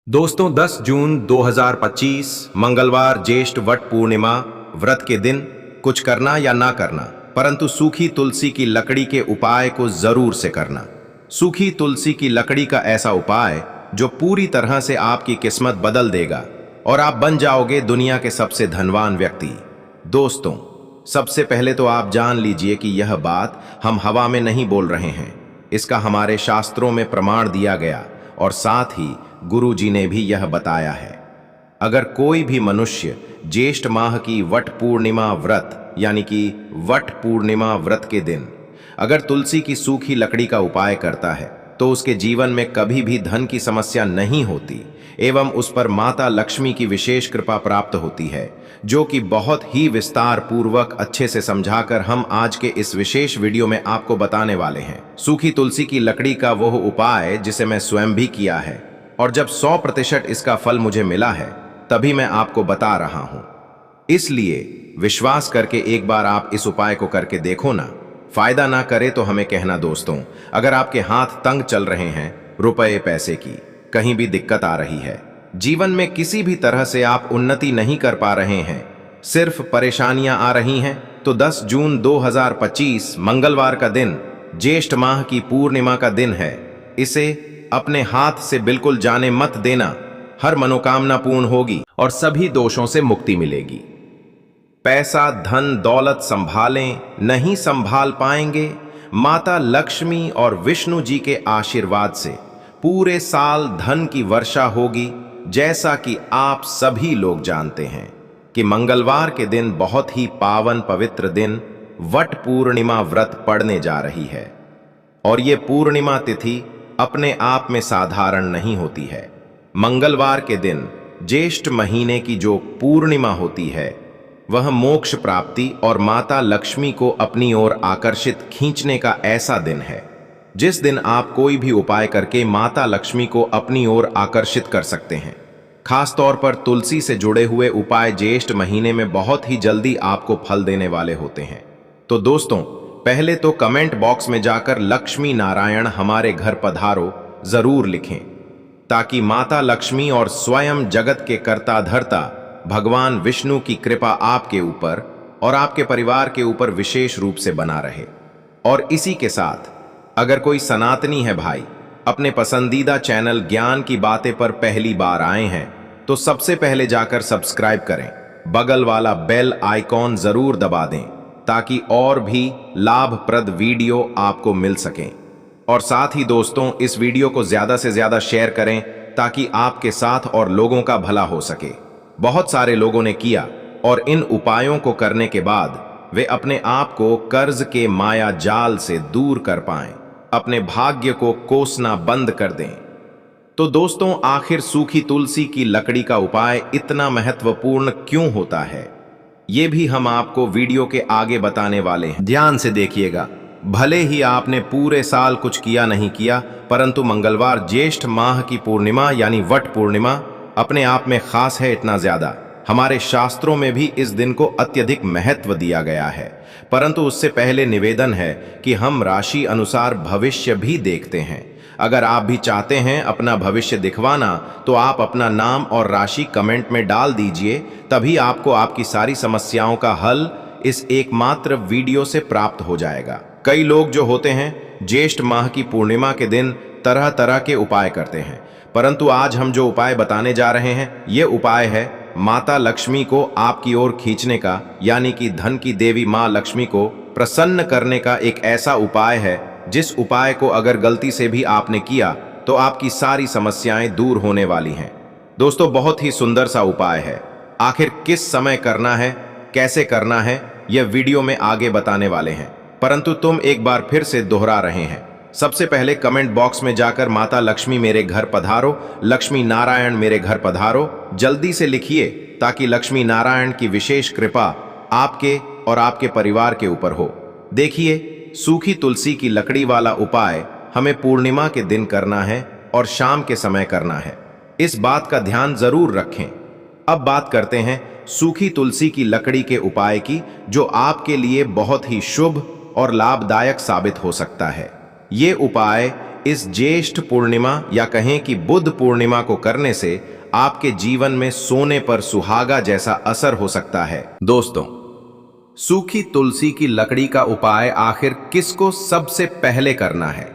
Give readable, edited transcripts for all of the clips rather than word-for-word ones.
दोस्तों 10 जून 2025 मंगलवार ज्येष्ठ वट पूर्णिमा व्रत के दिन कुछ करना या ना करना, परंतु सूखी तुलसी की लकड़ी के उपाय को जरूर से करना। सूखी तुलसी की लकड़ी का ऐसा उपाय जो पूरी तरह से आपकी किस्मत बदल देगा और आप बन जाओगे दुनिया के सबसे धनवान व्यक्ति। दोस्तों, सबसे पहले तो आप जान लीजिए कि यह बात हम हवा में नहीं बोल रहे हैं। इसका हमारे शास्त्रों में प्रमाण दिया गया और साथ ही गुरु जी ने भी यह बताया है। अगर कोई भी मनुष्य ज्येष्ठ माह की वट पूर्णिमा व्रत यानी कि वट पूर्णिमा व्रत के दिन अगर तुलसी की सूखी लकड़ी का उपाय करता है तो उसके जीवन में कभी भी धन की समस्या नहीं होती एवं उस पर माता लक्ष्मी की विशेष कृपा प्राप्त होती है, जो कि बहुत ही विस्तार पूर्वक अच्छे से समझाकर हम आज के इस विशेष वीडियो में आपको बताने वाले हैं। सूखी तुलसी की लकड़ी का वह उपाय जिसे मैं स्वयं भी किया है और जब 100% इसका फल मुझे मिला है तभी मैं आपको बता रहा हूं। इसलिए विश्वास करके एक बार आप इस उपाय को करके देखो ना। फायदा ना करे तो हमें कहना। दोस्तों, अगर आपके हाथ तंग चल रहे हैं, रुपए पैसे की कहीं भी दिक्कत आ रही है, जीवन में किसी भी तरह से आप उन्नति नहीं कर पा रहे हैं, सिर्फ परेशानियां आ रही हैं, तो 10 जून 2025 मंगलवार का दिन ज्येष्ठ माह की पूर्णिमा का दिन है। इसे अपने हाथ से बिल्कुल जाने मत देना। हर मनोकामना पूर्ण होगी और सभी दोषों से मुक्ति मिलेगी। पैसा धन दौलत संभालें नहीं संभाल पाएंगे, माता लक्ष्मी और विष्णु जी के आशीर्वाद से पूरे साल धन की वर्षा होगी। जैसा कि आप सभी लोग जानते हैं कि मंगलवार के दिन बहुत ही पावन पवित्र दिन वट पूर्णिमा व्रत पड़ने जा रही है और ये पूर्णिमा तिथि अपने आप में साधारण नहीं होती है। मंगलवार के दिन ज्येष्ठ महीने की जो पूर्णिमा होती है वह मोक्ष प्राप्ति और माता लक्ष्मी को अपनी ओर आकर्षित खींचने का ऐसा दिन है जिस दिन आप कोई भी उपाय करके माता लक्ष्मी को अपनी ओर आकर्षित कर सकते हैं। खास तौर पर तुलसी से जुड़े हुए उपाय ज्येष्ठ महीने में बहुत ही जल्दी आपको फल देने वाले होते हैं। तो दोस्तों, पहले तो कमेंट बॉक्स में जाकर लक्ष्मी नारायण हमारे घर पधारो जरूर लिखें, ताकि माता लक्ष्मी और स्वयं जगत के कर्ता धर्ता भगवान विष्णु की कृपा आपके ऊपर और आपके परिवार के ऊपर विशेष रूप से बना रहे। और इसी के साथ अगर कोई सनातनी है भाई, अपने पसंदीदा चैनल ज्ञान की बातें पर पहली बार आए हैं, तो सबसे पहले जाकर सब्सक्राइब करें, बगल वाला बेल आइकॉन जरूर दबा दें ताकि और भी लाभप्रद वीडियो आपको मिल सकें। और साथ ही दोस्तों, इस वीडियो को ज्यादा से ज्यादा शेयर करें ताकि आपके साथ और लोगों का भला हो सके। बहुत सारे लोगों ने किया और इन उपायों को करने के बाद वे अपने आप को कर्ज के माया जाल से दूर कर पाएं, अपने भाग्य को कोसना बंद कर दें। तो दोस्तों, आखिर सूखी तुलसी की लकड़ी का उपाय इतना महत्वपूर्ण क्यों होता है, ये भी हम आपको वीडियो के आगे बताने वाले हैं। ध्यान से देखिएगा। भले ही आपने पूरे साल कुछ किया नहीं किया, परंतु मंगलवार ज्येष्ठ माह की पूर्णिमा यानी वट पूर्णिमा अपने आप में खास है। इतना ज्यादा हमारे शास्त्रों में भी इस दिन को अत्यधिक महत्व दिया गया है। परंतु उससे पहले निवेदन है कि हम राशि अनुसार भविष्य भी देखते हैं। अगर आप भी चाहते हैं अपना भविष्य दिखवाना, तो आप अपना नाम और राशि कमेंट में डाल दीजिए, तभी आपको आपकी सारी समस्याओं का हल इस एकमात्र वीडियो से प्राप्त हो जाएगा। कई लोग जो होते हैं ज्येष्ठ माह की पूर्णिमा के दिन तरह तरह के उपाय करते हैं, परंतु आज हम जो उपाय बताने जा रहे हैं ये उपाय है माता लक्ष्मी को आपकी ओर खींचने का, यानी कि धन की देवी माँ लक्ष्मी को प्रसन्न करने का एक ऐसा उपाय है जिस उपाय को अगर गलती से भी आपने किया तो आपकी सारी समस्याएं दूर होने वाली हैं। दोस्तों, बहुत ही सुंदर सा उपाय है। आखिर किस समय करना है, कैसे करना है, यह वीडियो में आगे बताने वाले हैं, परंतु तुम एक बार फिर से दोहरा रहे हैं। सबसे पहले कमेंट बॉक्स में जाकर माता लक्ष्मी मेरे घर पधारो, लक्ष्मी नारायण मेरे घर पधारो जल्दी से लिखिए, ताकि लक्ष्मी नारायण की विशेष कृपा आपके और आपके परिवार के ऊपर हो। देखिए, सूखी तुलसी की लकड़ी वाला उपाय हमें पूर्णिमा के दिन करना है और शाम के समय करना है। इस बात का ध्यान जरूर रखें। अब बात करते हैं सूखी तुलसी की लकड़ी के उपाय की, जो आपके लिए बहुत ही शुभ और लाभदायक साबित हो सकता है। ये उपाय इस ज्येष्ठ पूर्णिमा या कहें कि बुद्ध पूर्णिमा को करने से आपके जीवन में सोने पर सुहागा जैसा असर हो सकता है। दोस्तों, सूखी तुलसी की लकड़ी का उपाय आखिर किसको सबसे पहले करना है?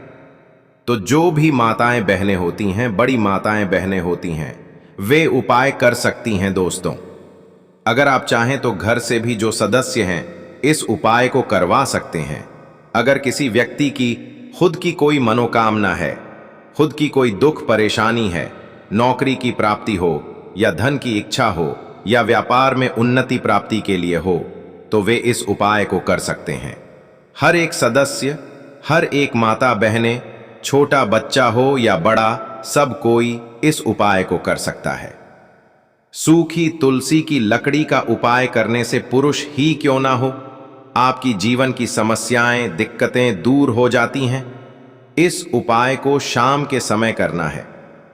तो जो भी माताएं बहनें होती हैं, बड़ी माताएं बहनें होती हैं, वे उपाय कर सकती हैं। दोस्तों, अगर आप चाहें तो घर से भी जो सदस्य हैं इस उपाय को करवा सकते हैं। अगर किसी व्यक्ति की खुद की कोई मनोकामना है, खुद की कोई दुख परेशानी है, नौकरी की प्राप्ति हो या धन की इच्छा हो या व्यापार में उन्नति प्राप्ति के लिए हो, तो वे इस उपाय को कर सकते हैं। हर एक सदस्य, हर एक माता बहनें, छोटा बच्चा हो या बड़ा, सब कोई इस उपाय को कर सकता है। सूखी तुलसी की लकड़ी का उपाय करने से पुरुष ही क्यों ना हो, आपकी जीवन की समस्याएं, दिक्कतें दूर हो जाती हैं। इस उपाय को शाम के समय करना है,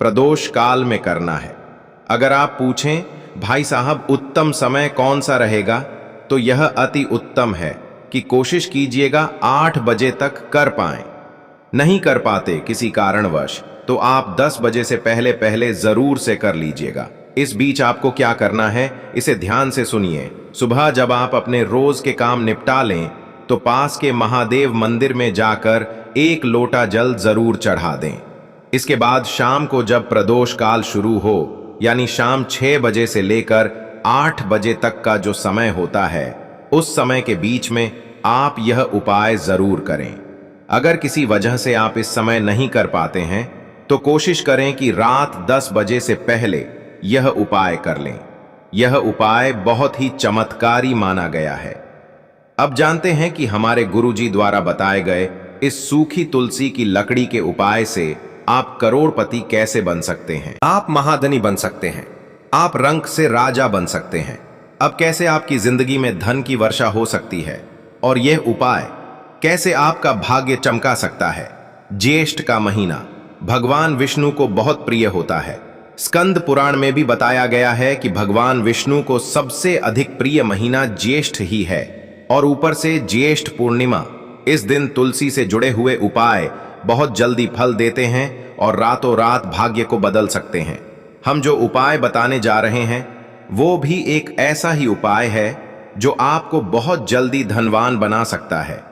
प्रदोष काल में करना है। अगर आप पूछें भाई साहब उत्तम समय कौन सा रहेगा, तो यह अति उत्तम है कि कोशिश कीजिएगा 8 बजे तक कर पाएं। नहीं कर पाते किसी कारणवश तो आप 10 बजे से पहले पहले जरूर से कर लीजिएगा। इस बीच आपको क्या करना है, इसे ध्यान से सुनिए। सुबह जब आप अपने रोज के काम निपटा लें तो पास के महादेव मंदिर में जाकर 1 लोटा जल जरूर चढ़ा दें। इसके बाद शाम को जब प्रदोष काल शुरू हो, यानी शाम 6 बजे से लेकर 8 बजे तक का जो समय होता है, उस समय के बीच में आप यह उपाय जरूर करें। अगर किसी वजह से आप इस समय नहीं कर पाते हैं तो कोशिश करें कि रात 10 बजे से पहले यह उपाय कर लें। यह उपाय बहुत ही चमत्कारी माना गया है। अब जानते हैं कि हमारे गुरुजी द्वारा बताए गए इस सूखी तुलसी की लकड़ी के उपाय से आप करोड़पति कैसे बन सकते हैं, आप महाधनी बन सकते हैं, आप रंक से राजा बन सकते हैं। अब कैसे आपकी जिंदगी में धन की वर्षा हो सकती है और यह उपाय कैसे आपका भाग्य चमका सकता है। ज्येष्ठ का महीना भगवान विष्णु को बहुत प्रिय होता है। स्कंद पुराण में भी बताया गया है कि भगवान विष्णु को सबसे अधिक प्रिय महीना ज्येष्ठ ही है। और ऊपर से ज्येष्ठ पूर्णिमा, इस दिन तुलसी से जुड़े हुए उपाय बहुत जल्दी फल देते हैं और रातों रात भाग्य को बदल सकते हैं। हम जो उपाय बताने जा रहे हैं वो भी एक ऐसा ही उपाय है जो आपको बहुत जल्दी धनवान बना सकता है।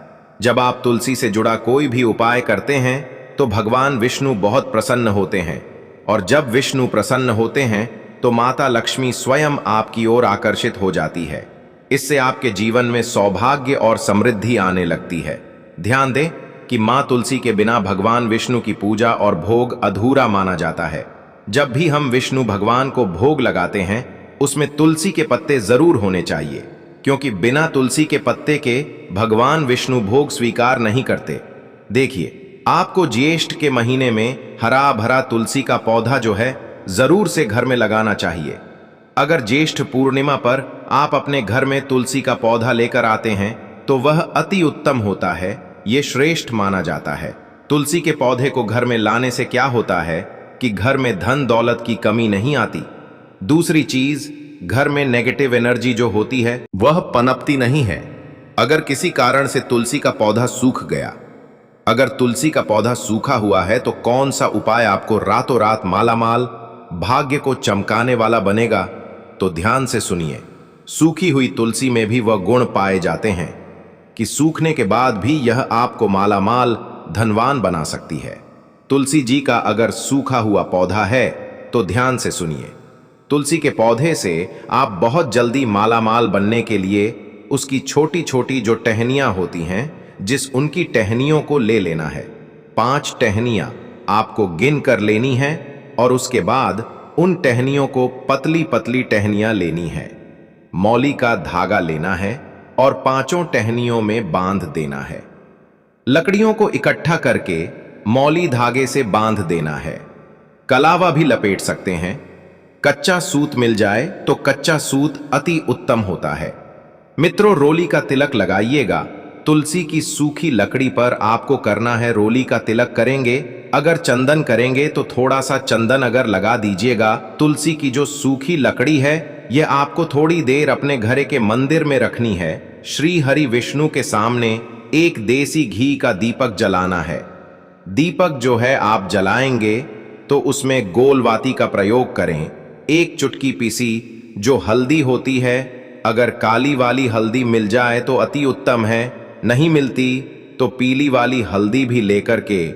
जब आप तुलसी से जुड़ा कोई भी उपाय करते हैं तो भगवान विष्णु बहुत प्रसन्न होते हैं, और जब विष्णु प्रसन्न होते हैं तो माता लक्ष्मी स्वयं आपकी ओर आकर्षित हो जाती है। इससे आपके जीवन में सौभाग्य और समृद्धि आने लगती है। ध्यान दें कि मां तुलसी के बिना भगवान विष्णु की पूजा और भोग अधूरा माना जाता है। जब भी हम विष्णु भगवान को भोग लगाते हैं उसमें तुलसी के पत्ते जरूर होने चाहिए, क्योंकि बिना तुलसी के पत्ते के भगवान विष्णु भोग स्वीकार नहीं करते। देखिए, आपको ज्येष्ठ के महीने में हरा भरा तुलसी का पौधा जो है जरूर से घर में लगाना चाहिए। अगर ज्येष्ठ पूर्णिमा पर आप अपने घर में तुलसी का पौधा लेकर आते हैं तो वह अति उत्तम होता है, ये श्रेष्ठ माना जाता है। तुलसी के पौधे को घर में लाने से क्या होता है कि घर में धन दौलत की कमी नहीं आती। दूसरी चीज, घर में नेगेटिव एनर्जी जो होती है वह पनपती नहीं है। अगर किसी कारण से तुलसी का पौधा सूख गया, अगर तुलसी का पौधा सूखा हुआ है तो कौन सा उपाय आपको रातों रात मालामाल, भाग्य को चमकाने वाला बनेगा, तो ध्यान से सुनिए। सूखी हुई तुलसी में भी वह गुण पाए जाते हैं कि सूखने के बाद भी यह आपको मालामाल, धनवान बना सकती है। तुलसी जी का अगर सूखा हुआ पौधा है तो ध्यान से सुनिए। तुलसी के पौधे से आप बहुत जल्दी मालामाल बनने के लिए उसकी छोटी छोटी जो टहनियां होती हैं, जिस उनकी टहनियों को ले लेना है। 5 टहनियां आपको गिन कर लेनी है और उसके बाद उन टहनियों को पतली पतली टहनियां लेनी है। मौली का धागा लेना है और 5 टहनियों में बांध देना है। लकड़ियों को इकट्ठा करके मौली धागे से बांध देना है। कलावा भी लपेट सकते हैं। कच्चा सूत मिल जाए तो कच्चा सूत अति उत्तम होता है। मित्रों, रोली का तिलक लगाइएगा। तुलसी की सूखी लकड़ी पर आपको करना है रोली का तिलक। करेंगे अगर चंदन करेंगे तो थोड़ा सा चंदन अगर लगा दीजिएगा। तुलसी की जो सूखी लकड़ी है यह आपको थोड़ी देर अपने घर के मंदिर में रखनी है। श्री हरि विष्णु के सामने एक देसी घी का दीपक जलाना है। दीपक जो है आप जलाएंगे तो उसमें गोलवाती का प्रयोग करें। एक चुटकी पीसी जो हल्दी होती है, अगर काली वाली हल्दी मिल जाए तो अति उत्तम है, नहीं मिलती तो पीली वाली हल्दी भी लेकर के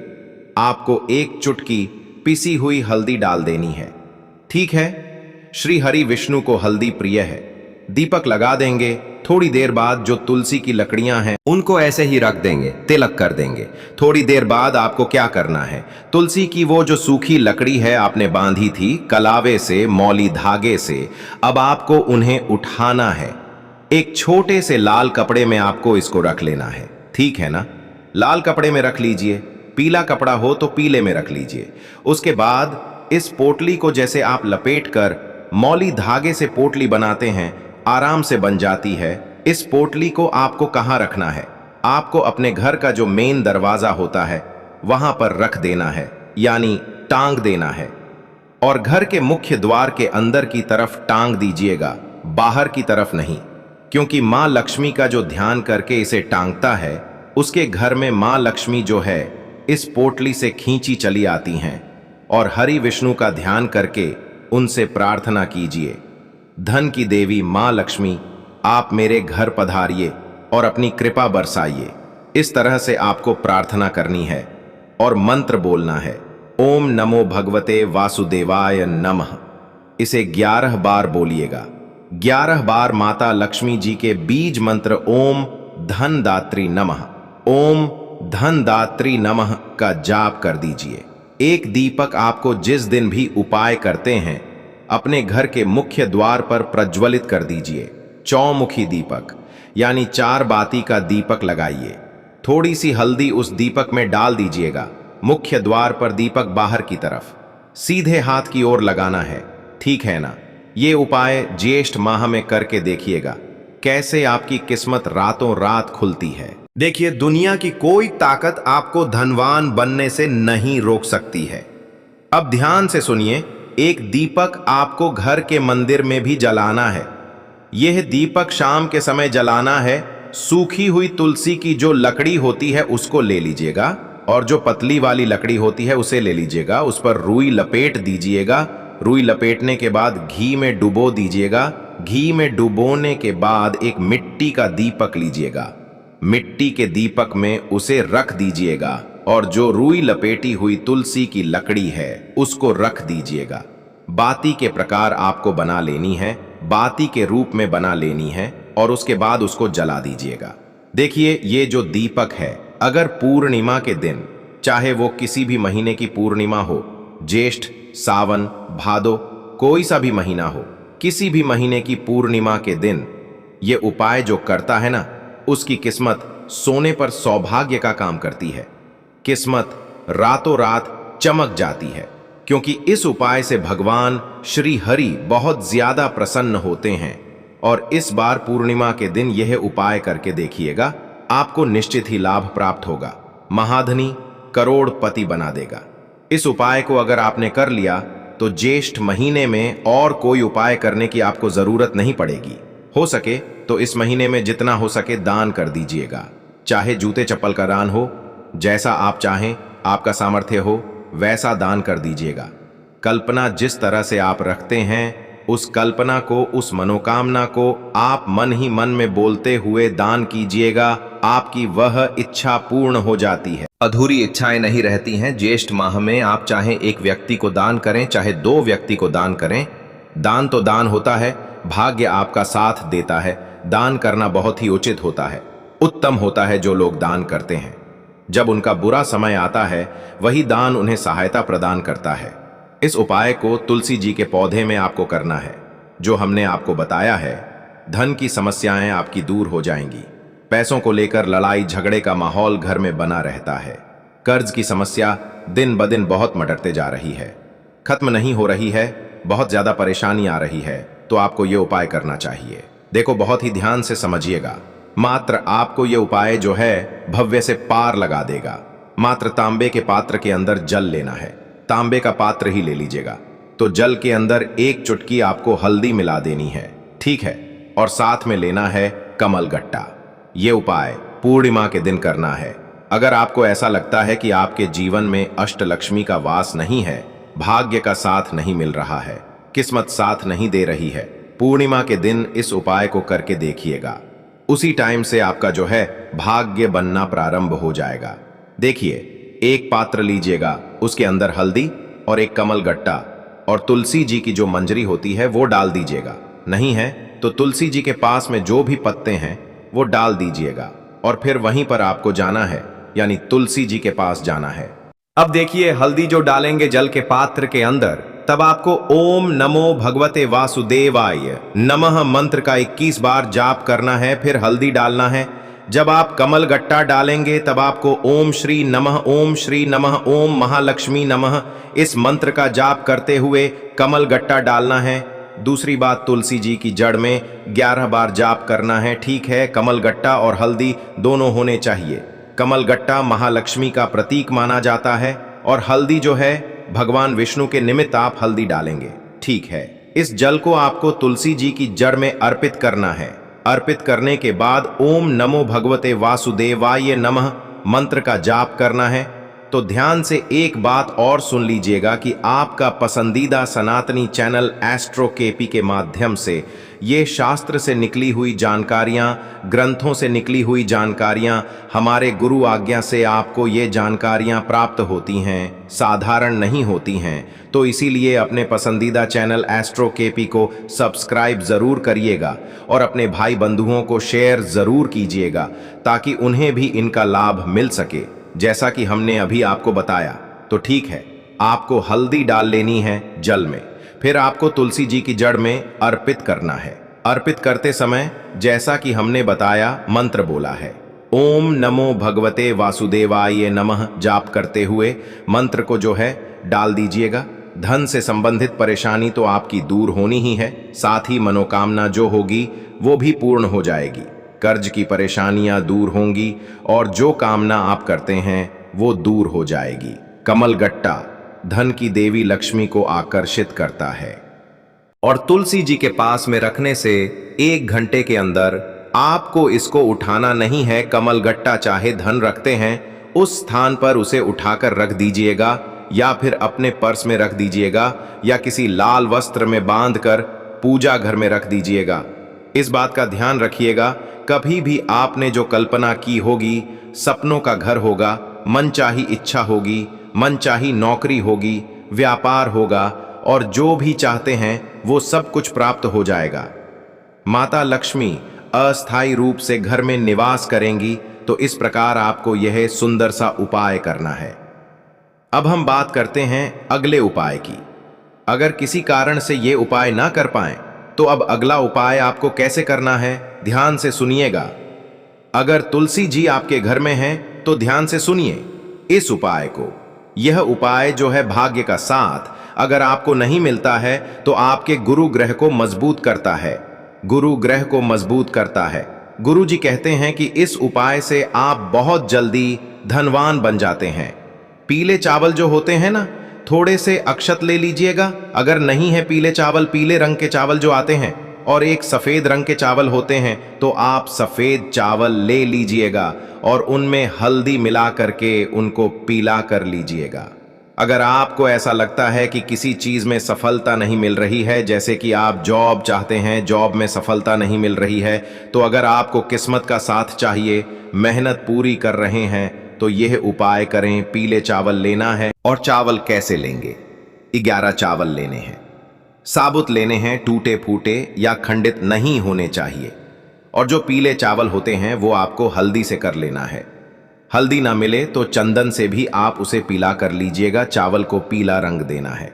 आपको एक चुटकी पिसी हुई हल्दी डाल देनी है। ठीक है। श्री हरि विष्णु को हल्दी प्रिय है। दीपक लगा देंगे। थोड़ी देर बाद जो तुलसी की लकड़ियां हैं उनको ऐसे ही रख देंगे, तिलक कर देंगे। थोड़ी देर बाद आपको क्या करना है, तुलसी की वो जो सूखी लकड़ी है आपने बांधी थी कलावे से, मौली धागे से, अब आपको उन्हें उठाना है। एक छोटे से लाल कपड़े में आपको इसको रख लेना है। ठीक है ना। लाल कपड़े में रख लीजिए, पीला कपड़ा हो तो पीले में रख लीजिए। उसके बाद इस पोटली को जैसे आप लपेट कर मौली धागे से पोटली बनाते हैं, आराम से बन जाती है। इस पोटली को आपको कहाँ रखना है, आपको अपने घर का जो मेन दरवाजा होता है वहां पर रख देना है, यानी टांग देना है। और घर के मुख्य द्वार के अंदर की तरफ टांग दीजिएगा, बाहर की तरफ नहीं, क्योंकि मां लक्ष्मी का जो ध्यान करके इसे टांगता है उसके घर में मां लक्ष्मी जो है इस पोटली से खींची चली आती हैं। और हरि विष्णु का ध्यान करके उनसे प्रार्थना कीजिए, धन की देवी मां लक्ष्मी आप मेरे घर पधारिए और अपनी कृपा बरसाइए। इस तरह से आपको प्रार्थना करनी है और मंत्र बोलना है, ओम नमो भगवते वासुदेवाय नमः। इसे 11 बार बोलिएगा। 11 बार माता लक्ष्मी जी के बीज मंत्र ओम धन दात्री नमः, ओम धन दात्री नमः का जाप कर दीजिए। एक दीपक आपको जिस दिन भी उपाय करते हैं अपने घर के मुख्य द्वार पर प्रज्वलित कर दीजिए। चौमुखी दीपक यानी 4 बाती का दीपक लगाइए। थोड़ी सी हल्दी उस दीपक में डाल दीजिएगा। मुख्य द्वार पर दीपक बाहर की तरफ सीधे हाथ की ओर लगाना है। ठीक है ना। ये उपाय ज्येष्ठ माह में करके देखिएगा कैसे आपकी किस्मत रातों रात खुलती है। देखिए, दुनिया की कोई ताकत आपको धनवान बनने से नहीं रोक सकती है। अब ध्यान से सुनिए, एक दीपक आपको घर के मंदिर में भी जलाना है। यह दीपक शाम के समय जलाना है। सूखी हुई तुलसी की जो लकड़ी होती है उसको ले लीजिएगा और जो पतली वाली लकड़ी होती है उसे ले लीजिएगा। उस पर रुई लपेट दीजिएगा। रुई लपेटने के बाद घी में डुबो दीजिएगा। घी में डुबोने के बाद एक मिट्टी का दीपक लीजिएगा। मिट्टी के दीपक में उसे रख दीजिएगा और जो रुई लपेटी हुई तुलसी की लकड़ी है उसको रख दीजिएगा। बाती के प्रकार आपको बना लेनी है, बाती के रूप में बना लेनी है और उसके बाद उसको जला दीजिएगा। देखिए, ये जो दीपक है अगर पूर्णिमा के दिन, चाहे वो किसी भी महीने की पूर्णिमा हो, ज्येष्ठ, सावन, भादो, कोई सा भी महीना हो, किसी भी महीने की पूर्णिमा के दिन ये उपाय जो करता है ना उसकी किस्मत सोने पर सौभाग्य का काम करती है। किस्मत रातों रात चमक जाती है, क्योंकि इस उपाय से भगवान श्री हरि बहुत ज्यादा प्रसन्न होते हैं। और इस बार पूर्णिमा के दिन यह उपाय करके देखिएगा, आपको निश्चित ही लाभ प्राप्त होगा। महाधनी, करोड़पति बना देगा। इस उपाय को अगर आपने कर लिया तो ज्येष्ठ महीने में और कोई उपाय करने की आपको जरूरत नहीं पड़ेगी। हो सके तो इस महीने में जितना हो सके दान कर दीजिएगा। चाहे जूते चप्पल का दान हो, जैसा आप चाहें, आपका सामर्थ्य हो वैसा दान कर दीजिएगा। कल्पना जिस तरह से आप रखते हैं उस कल्पना को, उस मनोकामना को आप मन ही मन में बोलते हुए दान कीजिएगा। आपकी वह इच्छा पूर्ण हो जाती है। अधूरी इच्छाएं नहीं रहती हैं। ज्येष्ठ माह में आप चाहे एक व्यक्ति को दान करें, चाहे 2 व्यक्ति को दान करें, दान तो दान होता है, भाग्य आपका साथ देता है। दान करना बहुत ही उचित होता है, उत्तम होता है। जो लोग दान करते हैं, जब उनका बुरा समय आता है वही दान उन्हें सहायता प्रदान करता है। इस उपाय को तुलसी जी के पौधे में आपको करना है। जो हमने आपको बताया है, धन की समस्याएं आपकी दूर हो जाएंगी। पैसों को लेकर लड़ाई झगड़े का माहौल घर में बना रहता है। कर्ज की समस्या दिन ब दिन बहुत मटरते जा रही है, खत्म नहीं हो रही है, बहुत ज्यादा परेशानी आ रही है। तो आपको ये उपाय करना चाहिए। देखो, बहुत ही ध्यान से समझिएगा। मात्र आपको ये उपाय जो है भव्य से पार लगा देगा। मात्र तांबे के पात्र के अंदर जल लेना है। तांबे का पात्र ही ले लीजिएगा। तो जल के अंदर 1 चुटकी आपको हल्दी मिला देनी है। ठीक है। और साथ में लेना है कमल गट्टा। ये उपाय पूर्णिमा के दिन करना है। अगर आपको ऐसा लगता है कि आपके जीवन में अष्टलक्ष्मी का वास नहीं है, भाग्य का साथ नहीं मिल रहा है, किस्मत साथ नहीं दे रही है, पूर्णिमा के दिन इस उपाय को करके देखिएगा। उसी टाइम से आपका जो है भाग्य बनना प्रारंभ हो जाएगा। देखिए, एक पात्र लीजिएगा, उसके अंदर हल्दी और एक कमल गट्टा और तुलसी जी की जो मंजरी होती है वो डाल दीजिएगा। नहीं है तो तुलसी जी के पास में जो भी पत्ते हैं वो डाल दीजिएगा और फिर वहीं पर आपको जाना है, यानी तुलसी जी के पास जाना है। अब देखिए, हल्दी जो डालेंगे जल के पात्र के अंदर, तब आपको ओम नमो भगवते वासुदेवाय नमः मंत्र का 21 बार जाप करना है, फिर हल्दी डालना है। जब आप कमल गट्टा डालेंगे तब आपको ओम श्री नमः, ओम श्री नमः, ओम महालक्ष्मी नमः इस मंत्र का जाप करते हुए कमल गट्टा डालना है। दूसरी बात, तुलसी जी की जड़ में 11 बार जाप करना है। ठीक है, कमल गट्टा और हल्दी दोनों होने चाहिए। कमल गट्टा महालक्ष्मी का प्रतीक माना जाता है और हल्दी जो है भगवान विष्णु के निमित्त आप हल्दी डालेंगे। ठीक है, इस जल को आपको तुलसी जी की जड़ में अर्पित करना है। अर्पित करने के बाद ओम नमो भगवते वासुदेवाय नमः मंत्र का जाप करना है। तो ध्यान से एक बात और सुन लीजिएगा कि आपका पसंदीदा सनातनी चैनल एस्ट्रो केपी के माध्यम से ये शास्त्र से निकली हुई जानकारियां, ग्रंथों से निकली हुई जानकारियां, हमारे गुरु आज्ञा से आपको ये जानकारियां प्राप्त होती हैं, साधारण नहीं होती हैं। तो इसीलिए अपने पसंदीदा चैनल एस्ट्रो केपी को सब्सक्राइब ज़रूर करिएगा और अपने भाई बंधुओं को शेयर ज़रूर कीजिएगा ताकि उन्हें भी इनका लाभ मिल सके, जैसा कि हमने अभी आपको बताया। तो ठीक है, आपको हल्दी डाल लेनी है जल में, फिर आपको तुलसी जी की जड़ में अर्पित करना है। अर्पित करते समय जैसा कि हमने बताया मंत्र बोला है, ओम नमो भगवते वासुदेवाय नमः जाप करते हुए मंत्र को जो है डाल दीजिएगा। धन से संबंधित परेशानी तो आपकी दूर होनी ही है, साथ ही मनोकामना जो होगी वो भी पूर्ण हो जाएगी। कर्ज की परेशानियां दूर होंगी और जो कामना आप करते हैं वो दूर हो जाएगी। कमल गट्टा धन की देवी लक्ष्मी को आकर्षित करता है और तुलसी जी के पास में रखने से 1 घंटे के अंदर आपको इसको उठाना नहीं है। कमल गट्टा चाहे धन रखते हैं उस स्थान पर उसे उठाकर रख दीजिएगा या फिर अपने पर्स में रख दीजिएगा या किसी लाल वस्त्र में बांधकर पूजा घर में रख दीजिएगा। इस बात का ध्यान रखिएगा, कभी भी आपने जो कल्पना की होगी, सपनों का घर होगा, मनचाही इच्छा होगी, मनचाही नौकरी होगी, व्यापार होगा और जो भी चाहते हैं वो सब कुछ प्राप्त हो जाएगा। माता लक्ष्मी अस्थायी रूप से घर में निवास करेंगी। तो इस प्रकार आपको यह सुंदर सा उपाय करना है। अब हम बात करते हैं अगले उपाय की। अगर किसी कारण से ये उपाय ना कर पाएं तो अब अगला उपाय आपको कैसे करना है, ध्यान से सुनिएगा। अगर तुलसी जी आपके घर में हैं तो ध्यान से सुनिए इस उपाय को। यह उपाय जो है भाग्य का साथ अगर आपको नहीं मिलता है तो आपके गुरु ग्रह को मजबूत करता है। गुरु ग्रह को मजबूत करता है। गुरु जी कहते हैं कि इस उपाय से आप बहुत जल्दी धनवान बन जाते हैं। पीले चावल जो होते हैं ना, थोड़े से अक्षत ले लीजिएगा। अगर नहीं है पीले चावल, पीले रंग के चावल जो आते हैं और एक सफेद रंग के चावल होते हैं, तो आप सफेद चावल ले लीजिएगा और उनमें हल्दी मिला करके उनको पीला कर लीजिएगा। अगर आपको ऐसा लगता है कि किसी चीज में सफलता नहीं मिल रही है, जैसे कि आप जॉब चाहते हैं, जॉब में सफलता नहीं मिल रही है, तो अगर आपको किस्मत का साथ चाहिए, मेहनत पूरी कर रहे हैं, तो यह उपाय करें। पीले चावल लेना है। और चावल कैसे लेंगे? 11 चावल लेने हैं, साबुत लेने हैं, टूटे फूटे या खंडित नहीं होने चाहिए। और जो पीले चावल होते हैं वो आपको हल्दी से कर लेना है। हल्दी ना मिले तो चंदन से भी आप उसे पीला कर लीजिएगा। चावल को पीला रंग देना है।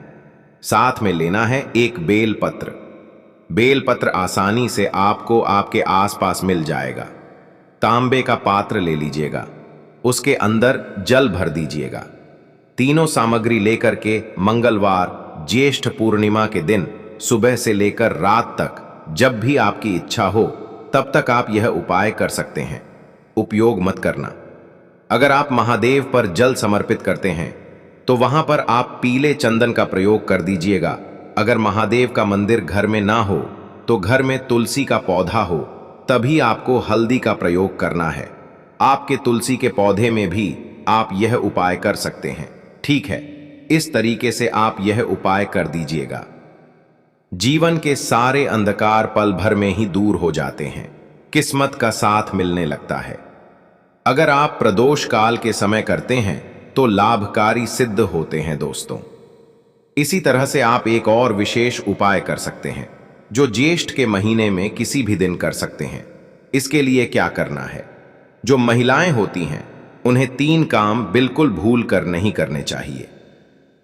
साथ में लेना है एक बेलपत्र। बेलपत्र आसानी से आपको आपके आसपास मिल जाएगा। तांबे का पात्र ले लीजिएगा, उसके अंदर जल भर दीजिएगा। तीनों सामग्री लेकर के मंगलवार ज्येष्ठ पूर्णिमा के दिन सुबह से लेकर रात तक जब भी आपकी इच्छा हो तब तक आप यह उपाय कर सकते हैं। उपयोग मत करना। अगर आप महादेव पर जल समर्पित करते हैं तो वहां पर आप पीले चंदन का प्रयोग कर दीजिएगा। अगर महादेव का मंदिर घर में ना हो तो घर में तुलसी का पौधा हो, तभी आपको हल्दी का प्रयोग करना है। आपके तुलसी के पौधे में भी आप यह उपाय कर सकते हैं। ठीक है, इस तरीके से आप यह उपाय कर दीजिएगा। जीवन के सारे अंधकार पल भर में ही दूर हो जाते हैं, किस्मत का साथ मिलने लगता है। अगर आप प्रदोष काल के समय करते हैं तो लाभकारी सिद्ध होते हैं दोस्तों। इसी तरह से आप एक और विशेष उपाय कर सकते हैं जो ज्येष्ठ के महीने में किसी भी दिन कर सकते हैं। इसके लिए क्या करना है, जो महिलाएं होती हैं उन्हें 3 काम बिल्कुल भूल कर नहीं करने चाहिए।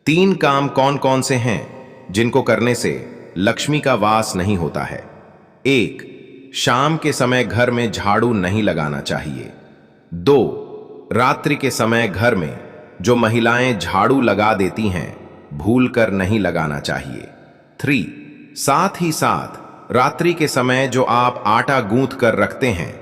3 काम कौन कौन से हैं जिनको करने से लक्ष्मी का वास नहीं होता है? 1. शाम के समय घर में झाड़ू नहीं लगाना चाहिए। 2. रात्रि के समय घर में जो महिलाएं झाड़ू लगा देती हैं भूल कर नहीं लगाना चाहिए। 3. साथ ही साथ रात्रि के समय जो आप आटा गूंथ कर रखते हैं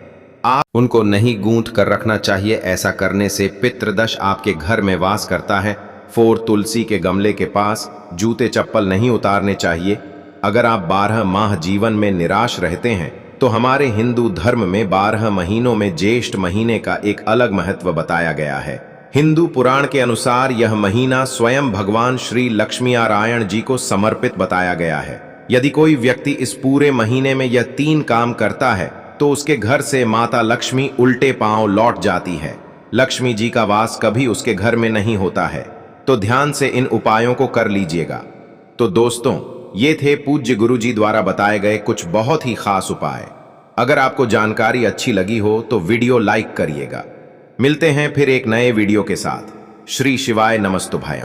आप उनको नहीं गूंथ कर रखना चाहिए। ऐसा करने से पितृदश आपके घर में वास करता है। 4. तुलसी के गमले के पास जूते चप्पल नहीं उतारने चाहिए। अगर आप 12 माह जीवन में निराश रहते हैं तो हमारे हिंदू धर्म में 12 महीनों में ज्येष्ठ महीने का एक अलग महत्व बताया गया है। हिंदू पुराण के अनुसार यह महीना स्वयं भगवान श्री लक्ष्मी नारायण जी को समर्पित बताया गया है। यदि कोई व्यक्ति इस पूरे महीने में यह 3 काम करता है तो उसके घर से माता लक्ष्मी उल्टे पांव लौट जाती है। लक्ष्मी जी का वास कभी उसके घर में नहीं होता है। तो ध्यान से इन उपायों को कर लीजिएगा। तो दोस्तों, ये थे पूज्य गुरु जी द्वारा बताए गए कुछ बहुत ही खास उपाय। अगर आपको जानकारी अच्छी लगी हो तो वीडियो लाइक करिएगा। मिलते हैं फिर एक नए वीडियो के साथ। श्री शिवाय नमस्तुभ्यं।